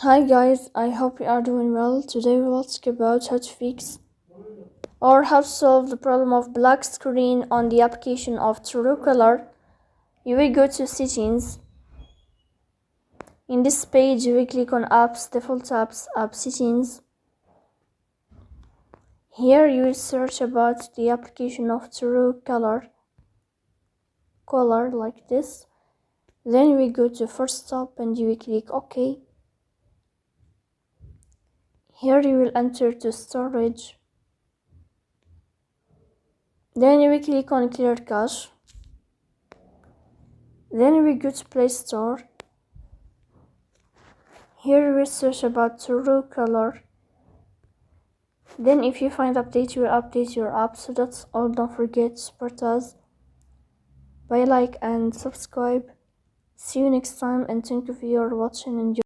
Hi guys, I hope you are doing well. Today we will talk about how to fix or how to solve the problem of black screen on the application of Truecaller. You will go to settings. In this page you will click on apps, default apps, app settings. Here you will search about the application of Truecaller, color like this. Then you will go to first stop and you will click OK. Here you will enter to storage. Then you will click on clear cache. Then you will go to Play Store. Here you will search about Truecaller. Then if you find update, you will update your app. So that's all. Don't forget to support us by like and subscribe. See you next time and thank you for your watching and